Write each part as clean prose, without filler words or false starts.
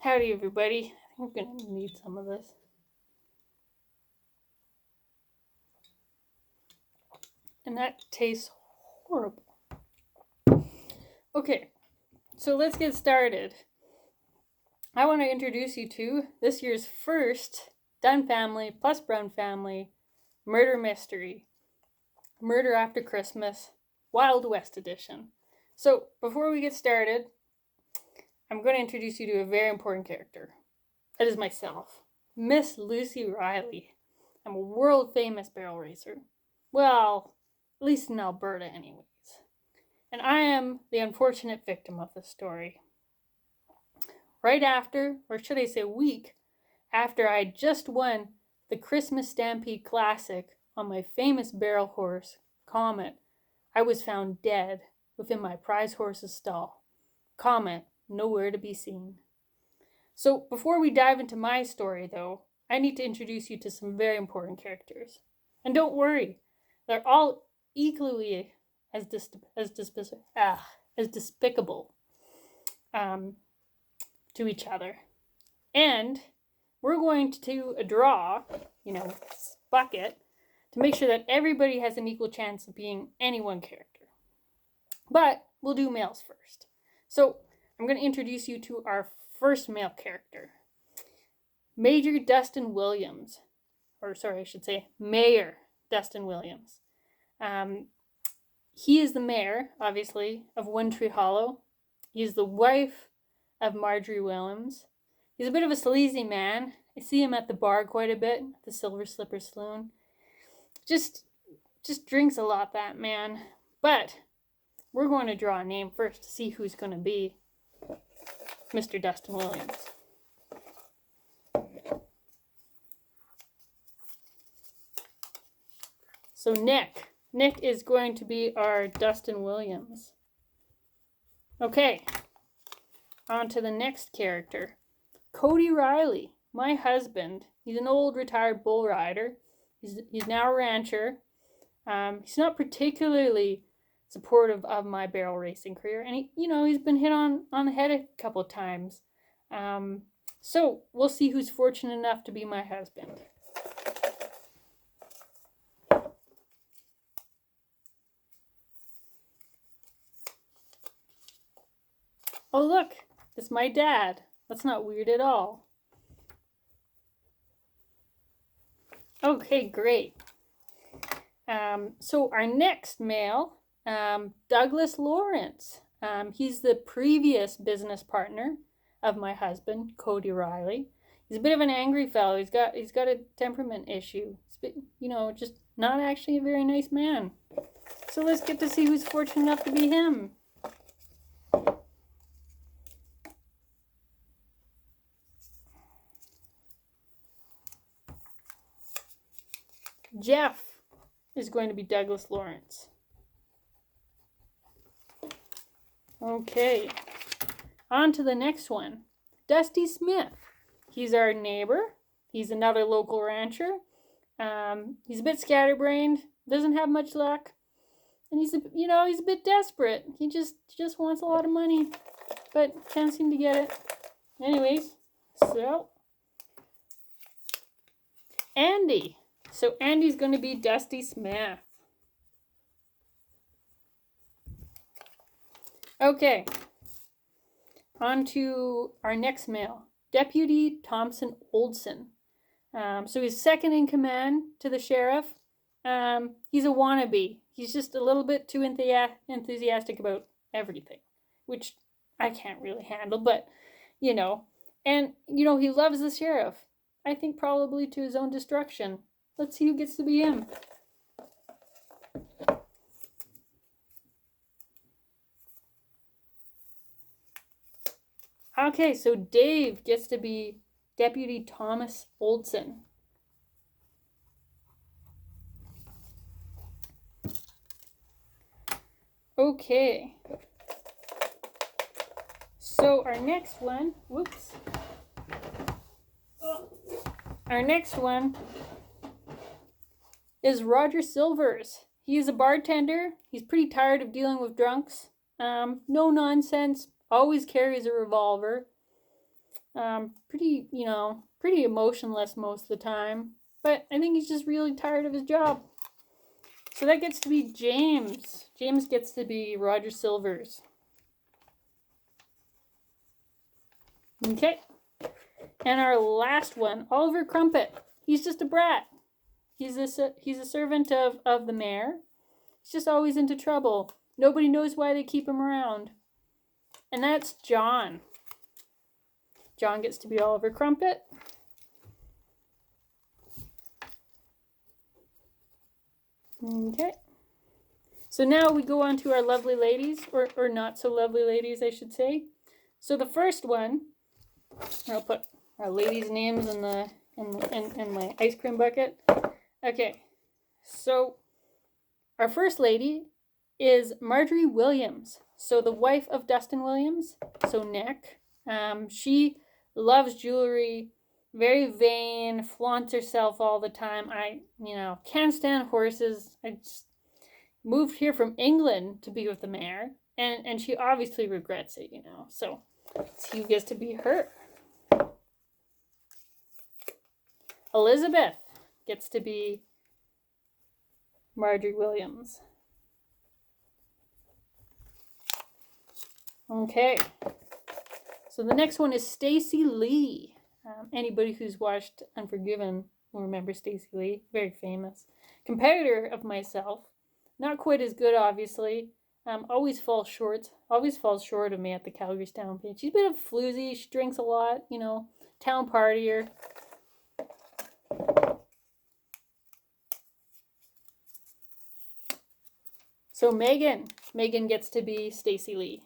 Howdy, everybody. I think I'm going to need some of this. And that tastes horrible. Okay, so let's get started. I want to introduce you to this year's first Dunn family plus Brun family murder mystery. Murder After Christmas, Wild West edition. So before we get started, I'm going to introduce you to a very important character. That is myself, Miss Lucy Riley. I'm a world famous barrel racer. Well, at least in Alberta anyways. And I am the unfortunate victim of this story. Right after, or should I say a week, after I had just won the Christmas Stampede Classic on my famous barrel horse, Comet, I was found dead within my prize horse's stall. Comet, nowhere to be seen. So before we dive into my story, though, I need to introduce you to some very important characters. And don't worry, they're all equally as despicable to each other. And we're going to do a draw, bucket, to make sure that everybody has an equal chance of being any one character. But we'll do males first. So I'm going to introduce you to our first male character, Major Dustin Williams. Mayor Dustin Williams. He is the mayor, obviously, of One Tree Hollow. He's the wife of Marjorie Williams. He's a bit of a sleazy man. I see him at the bar quite a bit, the Silver Slipper Saloon. Just drinks a lot, that man. But we're going to draw a name first to see who's going to be Mr. Dustin Williams. So Nick is going to be our Dustin Williams. Okay, on to the next character. Cody Riley, my husband. He's an old retired bull rider. He's now a rancher. He's not particularly supportive of my barrel racing career, and he's been hit on the head a couple of times. So we'll see who's fortunate enough to be my husband. Oh look, it's my dad. That's not weird at all. Okay, great. So our next male, Douglas Lawrence. He's the previous business partner of my husband, Cody Riley. He's a bit of an angry fellow. He's got a temperament issue. Just not actually a very nice man. So let's get to see who's fortunate enough to be him. Jeff is going to be Douglas Lawrence. Okay, on to the next one. Dusty Smith. He's our neighbor. He's another local rancher. He's a bit scatterbrained, doesn't have much luck, and he's a bit desperate. He just wants a lot of money, but can't seem to get it. Anyways, so Andy. So Andy's going to be Dusty Smith. Okay, on to our next male, Deputy Thompson Oldson. So he's second in command to the sheriff. He's a wannabe. He's just a little bit too enthusiastic about everything, which I can't really handle, but, And, he loves the sheriff. I think probably to his own destruction. Let's see who gets to be him. Okay, so Dave gets to be Deputy Thomas Oldson. Okay. So our next one, Our next one is Roger Silvers. He is a bartender. He's pretty tired of dealing with drunks. No nonsense. Always carries a revolver. Pretty, pretty emotionless most of the time. But I think he's just really tired of his job. So that gets to be James. James gets to be Roger Silvers. Okay. And our last one, Oliver Crumpet. He's just a brat. He's a servant of the mayor. He's just always into trouble. Nobody knows why they keep him around. And that's John. John gets to be Oliver Crumpet. Okay. So now we go on to our lovely ladies, or not so lovely ladies, I should say. So the first one, I'll put our ladies' names in my ice cream bucket. Okay. So our first lady is Marjorie Williams. So the wife of Dustin Williams, so Nick. She loves jewelry, very vain, flaunts herself all the time. I can't stand horses. I just moved here from England to be with the mayor, and she obviously regrets it, So let's see who gets to be her. Elizabeth gets to be Marjorie Williams. Okay. So the next one is Stacey Lee. Anybody who's watched Unforgiven will remember Stacey Lee. Very famous. Competitor of myself. Not quite as good, obviously. Always falls short of me at the Calgary Stampede. She's a bit of a floozy. She drinks a lot, town partier. So Megan gets to be Stacey Lee.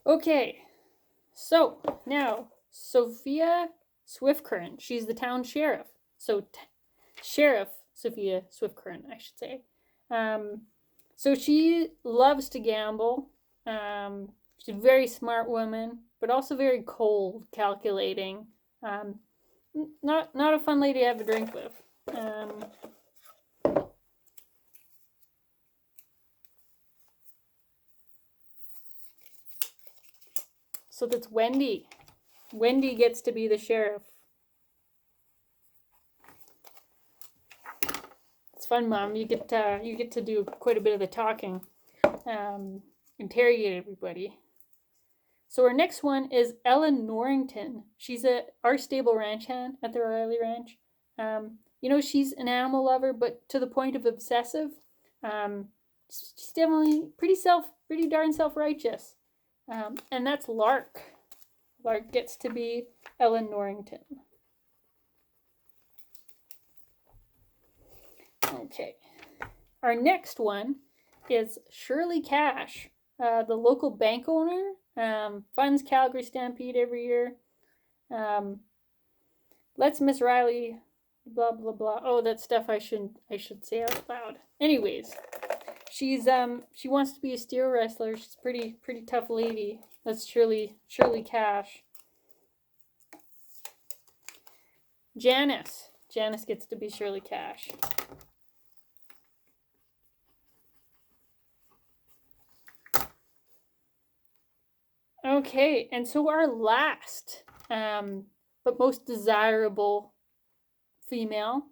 Okay, so now Sophia Swift-Current. She's the town sheriff. So Sheriff Sophia Swift-Current, I should say. So she loves to gamble. She's a very smart woman, but also very cold, calculating. Not a fun lady to have a drink with. So that's Wendy. Wendy gets to be the sheriff. It's fun, Mom. You get to do quite a bit of the talking. Interrogate everybody. So our next one is Ellen Norrington. She's our stable ranch hand at the Riley Ranch. She's an animal lover, but to the point of obsessive. She's definitely pretty darn self-righteous. And that's Lark. Lark gets to be Ellen Norrington. Okay. Our next one is Shirley Cash, the local bank owner. Funds Calgary Stampede every year. Lets Miss Riley blah blah blah. Oh, that's stuff I should say out loud. Anyways, she wants to be a steel wrestler. She's a pretty tough lady. That's Shirley Cash. Janice gets to be Shirley Cash. Okay, and so our last, but most desirable female,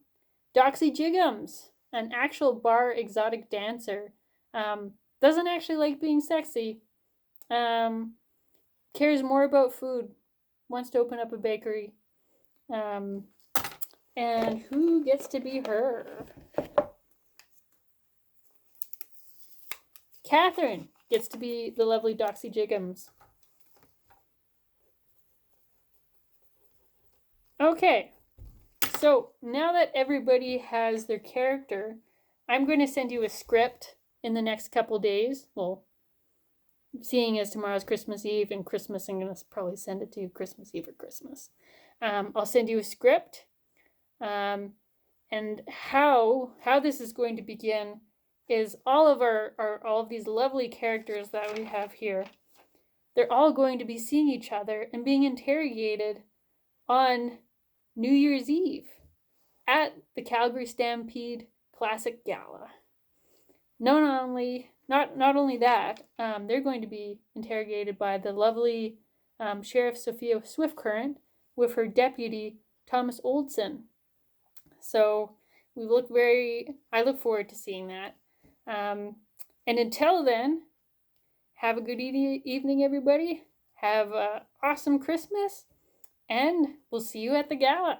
Doxy Jiggums, an actual bar exotic dancer. Doesn't actually like being sexy. Cares more about food. Wants to open up a bakery. And who gets to be her? Catherine gets to be the lovely Doxy Jiggums. Okay, so now that everybody has their character, I'm going to send you a script in the next couple days. Well, seeing as tomorrow's Christmas Eve and Christmas, I'm going to probably send it to you Christmas Eve or Christmas. I'll send you a script. And how this is going to begin is all of these lovely characters that we have here. They're all going to be seeing each other and being interrogated on New Year's Eve at the Calgary Stampede Classic Gala. Not not only that, they're going to be interrogated by the lovely Sheriff Sophia Swiftcurrent with her deputy Thomas Oldson. So I look forward to seeing that. And until then, have a good evening, everybody. Have an awesome Christmas, and we'll see you at the gala.